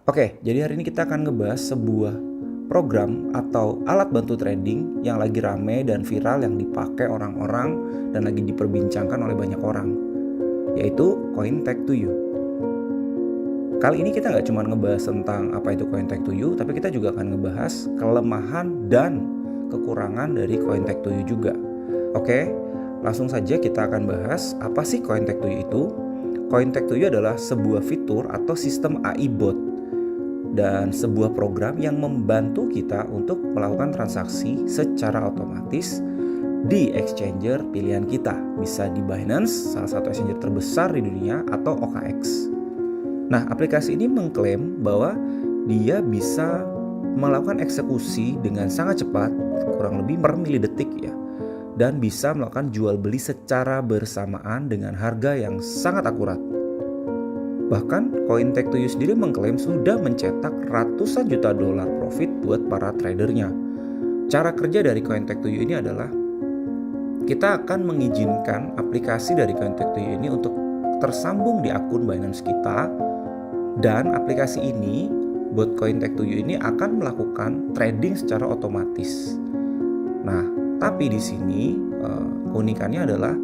Oke, jadi hari ini kita akan ngebahas sebuah program atau alat bantu trading yang lagi rame dan viral yang dipakai orang-orang dan lagi diperbincangkan oleh banyak orang, yaitu Cointech2U. Kali ini kita nggak cuma ngebahas tentang apa itu Cointech2U, tapi kita juga akan ngebahas kelemahan dan kekurangan dari Cointech2U juga. Oke, langsung saja kita akan bahas apa sih Cointech2U itu. Cointech2U adalah sebuah fitur atau sistem AI bot dan sebuah program yang membantu kita untuk melakukan transaksi secara otomatis di exchanger pilihan kita. Bisa di Binance, salah satu exchanger terbesar di dunia, atau OKX. Nah, aplikasi ini mengklaim bahwa dia bisa melakukan eksekusi dengan sangat cepat, kurang lebih per milidetik ya, dan bisa melakukan jual beli secara bersamaan dengan harga yang sangat akurat. Bahkan Cointech2U sendiri mengklaim sudah mencetak ratusan juta dolar profit buat para tradernya. Cara kerja dari Cointech2U ini adalah kita akan mengizinkan aplikasi dari Cointech2U ini untuk tersambung di akun Binance kita, dan aplikasi ini, bot Cointech2U ini akan melakukan trading secara otomatis. Nah, tapi di sini keunikannya adalah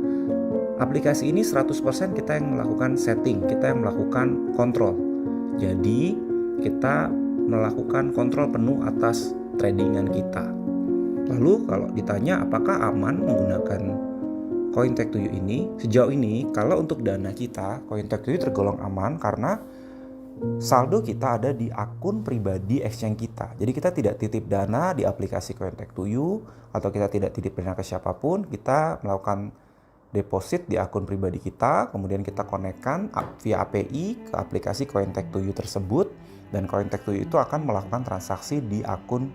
aplikasi ini 100% kita yang melakukan setting, kita yang melakukan kontrol. Jadi kita melakukan kontrol penuh atas tradingan kita. Lalu kalau ditanya apakah aman menggunakan Cointech2U ini, sejauh ini kalau untuk dana kita, Cointech2U tergolong aman karena saldo kita ada di akun pribadi exchange kita. Jadi kita tidak titip dana di aplikasi Cointech2U atau kita tidak titip dana ke siapapun, kita melakukan deposit di akun pribadi kita, kemudian kita konekkan via API ke aplikasi Cointech2U tersebut, dan Cointech2U itu akan melakukan transaksi di akun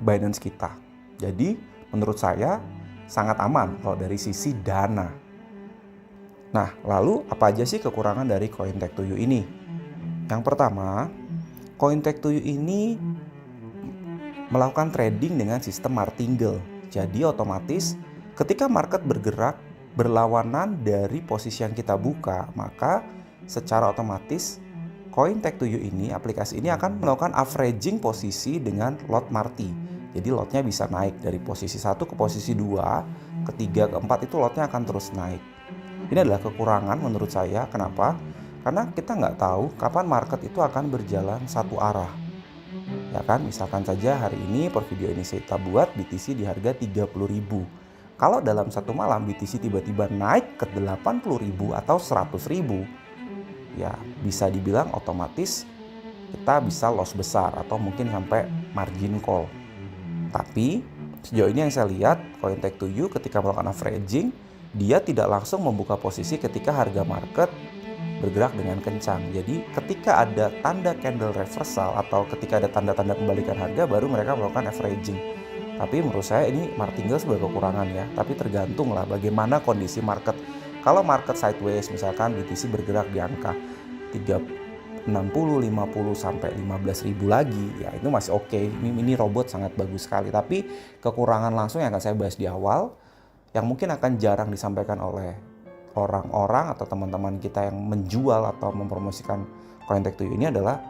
Binance kita. Jadi menurut saya sangat aman kalau dari sisi dana. Nah, lalu apa aja sih kekurangan dari Cointech2U ini? Yang pertama, Cointech2U ini melakukan trading dengan sistem martingale. Jadi otomatis ketika market bergerak berlawanan dari posisi yang kita buka, maka secara otomatis Cointech2U ini, aplikasi ini akan melakukan averaging posisi dengan lot marti. Jadi lotnya bisa naik dari posisi 1 ke posisi 2, ketiga, keempat itu lotnya akan terus naik. Ini adalah kekurangan menurut saya. Kenapa? Karena kita nggak tahu kapan market itu akan berjalan satu arah. Ya kan, misalkan saja hari ini per video ini saya buat BTC di harga 30.000. Kalau dalam satu malam BTC tiba-tiba naik ke 80.000 atau 100.000, ya bisa dibilang otomatis kita bisa loss besar atau mungkin sampai margin call. Tapi sejauh ini yang saya lihat, Cointech2U ketika melakukan averaging, dia tidak langsung membuka posisi ketika harga market bergerak dengan kencang. Jadi ketika ada tanda candle reversal atau ketika ada tanda-tanda kembalikan harga, baru mereka melakukan averaging. Tapi menurut saya ini martingale sebagai kekurangan ya. Tapi tergantung lah bagaimana kondisi market. Kalau market sideways, misalkan BTC bergerak di angka 60, 50 sampai 15.000 lagi, ya itu masih oke. Ini robot sangat bagus sekali. Tapi kekurangan langsung yang akan saya bahas di awal, yang mungkin akan jarang disampaikan oleh orang-orang atau teman-teman kita yang menjual atau mempromosikan Cointech2U ini adalah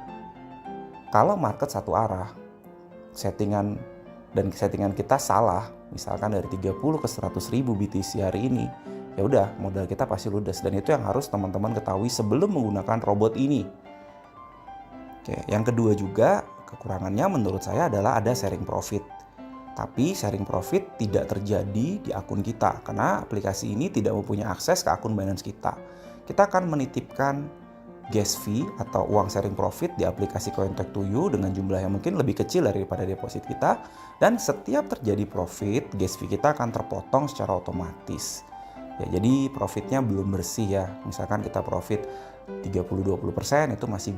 kalau market satu arah, settingan kita salah, misalkan dari 30 ke 100.000 BTC hari ini, ya udah modal kita pasti ludes, dan itu yang harus teman-teman ketahui sebelum menggunakan robot ini. Oke, yang kedua juga kekurangannya menurut saya adalah ada sharing profit. Tapi sharing profit tidak terjadi di akun kita karena aplikasi ini tidak mempunyai akses ke akun Binance kita. Kita akan menitipkan gas fee atau uang sharing profit di aplikasi Cointech2U dengan jumlah yang mungkin lebih kecil daripada deposit kita, dan setiap terjadi profit, gas fee kita akan terpotong secara otomatis. Ya, jadi profitnya belum bersih ya. Misalkan kita profit 30-20% itu masih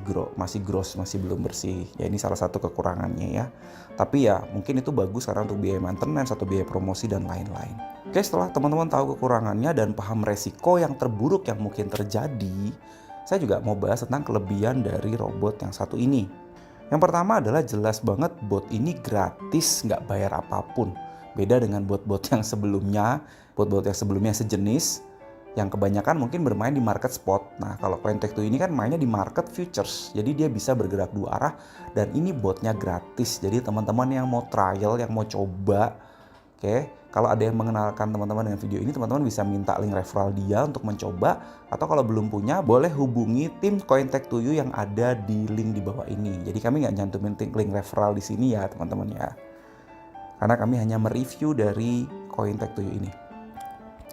gross, masih belum bersih. Ya, ini salah satu kekurangannya ya. Tapi ya mungkin itu bagus karena untuk biaya maintenance atau biaya promosi dan lain-lain. Oke, setelah teman-teman tahu kekurangannya dan paham resiko yang terburuk yang mungkin terjadi, saya juga mau bahas tentang kelebihan dari robot yang satu ini. Yang pertama adalah jelas banget bot ini gratis, nggak bayar apapun. Beda dengan bot-bot yang sebelumnya, bot-bot yang sebelumnya sejenis yang kebanyakan mungkin bermain di market spot. Nah, kalau CoinTech2 ini kan mainnya di market futures, jadi dia bisa bergerak dua arah dan ini botnya gratis. Jadi teman-teman yang mau trial, yang mau coba, kalau ada yang mengenalkan teman-teman dengan video ini, teman-teman bisa minta link referral dia untuk mencoba, atau kalau belum punya boleh hubungi tim CoinTech2 yang ada di link di bawah ini. Jadi kami nggak nyantumin link referral di sini ya teman-teman ya, karena kami hanya mereview dari CoinTech2 ini.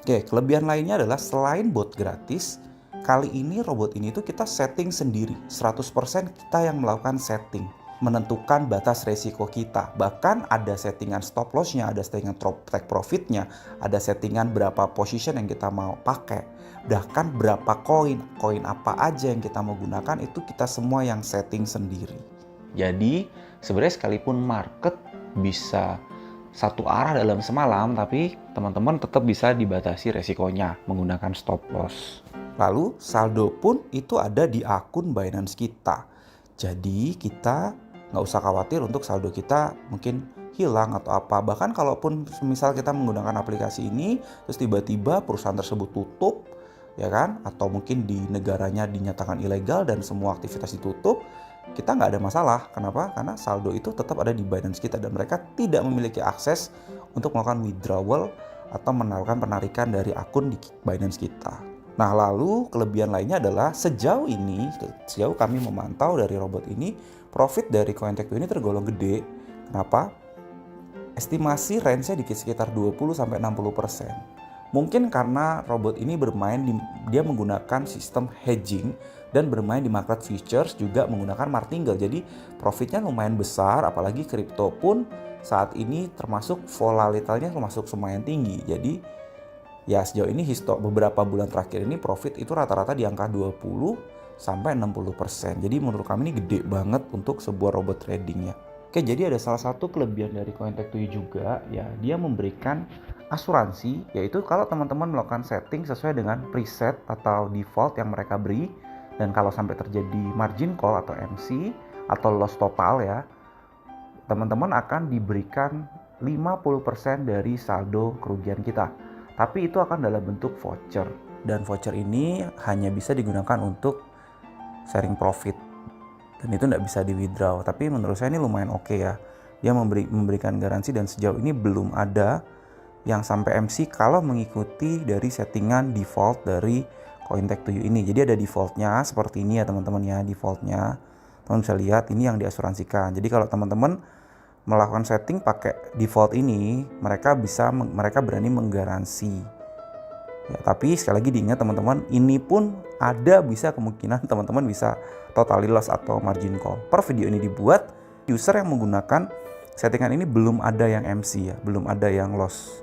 Kelebihan lainnya adalah selain bot gratis, kali ini robot ini tuh kita setting sendiri. 100% kita yang melakukan setting, menentukan batas resiko kita. Bahkan ada settingan stop loss-nya, ada settingan take profit-nya, ada settingan berapa position yang kita mau pakai. Bahkan berapa koin apa aja yang kita mau gunakan, itu kita semua yang setting sendiri. Jadi sebenarnya sekalipun market bisa satu arah dalam semalam, tapi teman-teman tetap bisa dibatasi resikonya menggunakan stop loss. Lalu saldo pun itu ada di akun Binance kita. Jadi kita nggak usah khawatir untuk saldo kita mungkin hilang atau apa. Bahkan kalaupun misal kita menggunakan aplikasi ini, terus tiba-tiba perusahaan tersebut tutup, ya kan? Atau mungkin di negaranya dinyatakan ilegal dan semua aktivitas ditutup, kita nggak ada masalah. Kenapa? Karena saldo itu tetap ada di Binance kita dan mereka tidak memiliki akses untuk melakukan withdrawal atau melakukan penarikan dari akun di Binance kita. Nah, lalu kelebihan lainnya adalah sejauh kami memantau dari robot ini, profit dari CoinTech2 ini tergolong gede. Kenapa? Estimasi range-nya di sekitar 20-60%. Mungkin karena robot ini dia menggunakan sistem hedging dan bermain di market futures, juga menggunakan martingale. Jadi profitnya lumayan besar, apalagi kripto pun saat ini termasuk volatilitasnya termasuk lumayan tinggi. Jadi ya sejauh ini beberapa bulan terakhir ini profit itu rata-rata di angka 20-60%. Jadi menurut kami ini gede banget untuk sebuah robot trading ya. Jadi ada salah satu kelebihan dari CoinTech2 juga ya, dia memberikan asuransi, yaitu kalau teman-teman melakukan setting sesuai dengan preset atau default yang mereka beri, dan kalau sampai terjadi margin call atau MC atau loss total ya, teman-teman akan diberikan 50% dari saldo kerugian kita. Tapi itu akan dalam bentuk voucher, dan voucher ini hanya bisa digunakan untuk sharing profit dan itu nggak bisa di withdraw. Tapi menurut saya ini lumayan oke ya, dia memberikan garansi dan sejauh ini belum ada yang sampai MC kalau mengikuti dari settingan default dari CoinTech2 ini. Jadi ada defaultnya seperti ini ya teman-teman ya, defaultnya teman bisa lihat ini yang diasuransikan. Jadi kalau teman-teman melakukan setting pakai default ini, mereka berani menggaransi ya. Tapi sekali lagi diingat teman-teman, ini pun ada bisa kemungkinan teman-teman bisa totally loss atau margin call. Per video ini dibuat, user yang menggunakan settingan ini belum ada yang MC ya, belum ada yang loss.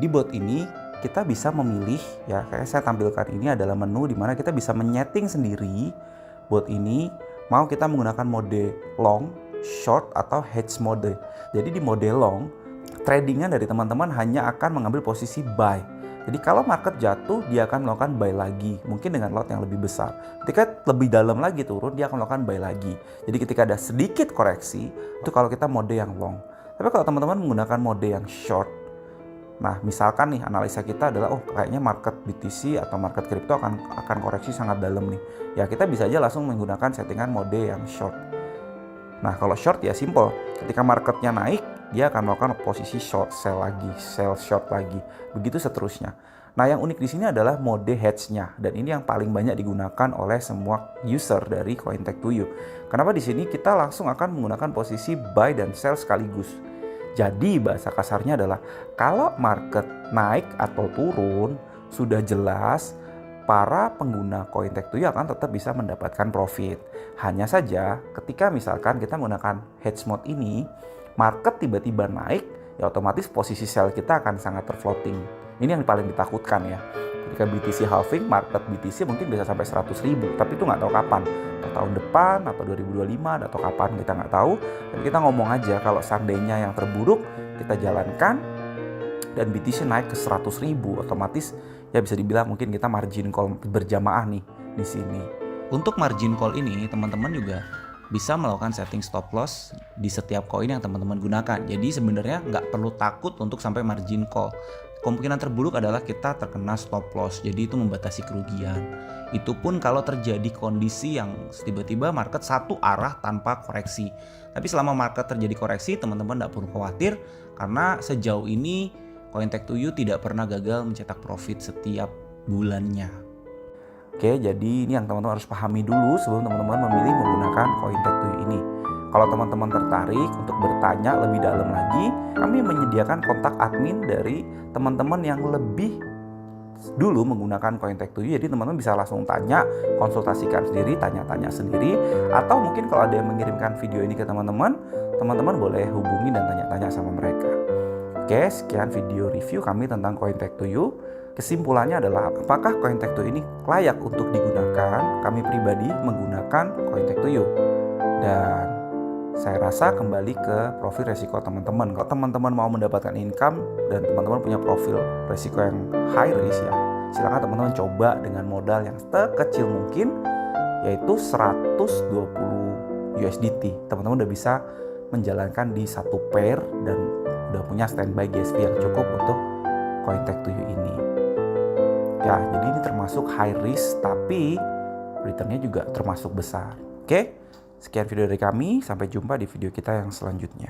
Di bot ini kita bisa memilih ya, kayak saya tampilkan ini adalah menu di mana kita bisa menyeting sendiri bot ini mau kita menggunakan mode long, short atau hedge mode. Jadi di mode long, tradingan dari teman-teman hanya akan mengambil posisi buy. Jadi kalau market jatuh, dia akan melakukan buy lagi, mungkin dengan lot yang lebih besar. Ketika lebih dalam lagi turun, dia akan melakukan buy lagi. Jadi ketika ada sedikit koreksi, itu kalau kita mode yang long. Tapi kalau teman-teman menggunakan mode yang short, nah misalkan nih analisa kita adalah kayaknya market BTC atau market kripto akan koreksi sangat dalam nih. Ya kita bisa aja langsung menggunakan settingan mode yang short. Nah kalau short ya simple, ketika marketnya naik, dia akan melakukan posisi short sell lagi, sell short lagi, begitu seterusnya. Nah yang unik di sini adalah mode hedge-nya, dan ini yang paling banyak digunakan oleh semua user dari CoinTech2. Kenapa di sini kita langsung akan menggunakan posisi buy dan sell sekaligus. Jadi bahasa kasarnya adalah kalau market naik atau turun sudah jelas para pengguna CoinTech2 akan tetap bisa mendapatkan profit. Hanya saja ketika misalkan kita menggunakan hedge mode ini, market tiba-tiba naik, ya otomatis posisi sell kita akan sangat terfloating. Ini yang paling ditakutkan ya. Ketika BTC halving, market BTC mungkin bisa sampai 100.000, tapi itu nggak tahu kapan. Atau tahun depan, atau 2025, atau kapan kita nggak tahu. Dan kita ngomong aja kalau seandainya yang terburuk kita jalankan dan BTC naik ke 100.000, otomatis ya bisa dibilang mungkin kita margin call berjamaah nih di sini. Untuk margin call ini teman-teman juga bisa melakukan setting stop loss di setiap koin yang teman-teman gunakan. Jadi sebenarnya nggak perlu takut untuk sampai margin call. kemungkinan terburuk adalah kita terkena stop loss, jadi itu membatasi kerugian. Itu pun kalau terjadi kondisi yang tiba-tiba market satu arah tanpa koreksi. Tapi selama market terjadi koreksi, teman-teman tidak perlu khawatir karena sejauh ini Cointech2You tidak pernah gagal mencetak profit setiap bulannya. Oke, jadi ini yang teman-teman harus pahami dulu sebelum teman-teman memilih menggunakan Cointech2You ini. Kalau teman-teman tertarik untuk bertanya lebih dalam lagi, kami menyediakan kontak admin dari teman-teman yang lebih dulu menggunakan Cointech2You. Jadi teman-teman bisa langsung tanya, konsultasikan sendiri, tanya-tanya sendiri. Atau mungkin kalau ada yang mengirimkan video ini ke teman-teman, teman-teman boleh hubungi dan tanya-tanya sama mereka. Oke, sekian video review kami tentang Cointech2You. Kesimpulannya adalah apakah Cointech2You ini layak untuk digunakan? Kami pribadi menggunakan Cointech2You. Dan saya rasa kembali ke profil resiko teman-teman. Kalau teman-teman mau mendapatkan income dan teman-teman punya profil resiko yang high risk, ya silakan teman-teman coba dengan modal yang sekecil mungkin, yaitu 120 USDT. Teman-teman udah bisa menjalankan di satu pair dan udah punya standby GSP yang cukup untuk Cointech2You ini. Ya, jadi ini termasuk high risk tapi returnnya juga termasuk besar. Oke? Sekian video dari kami, sampai jumpa di video kita yang selanjutnya.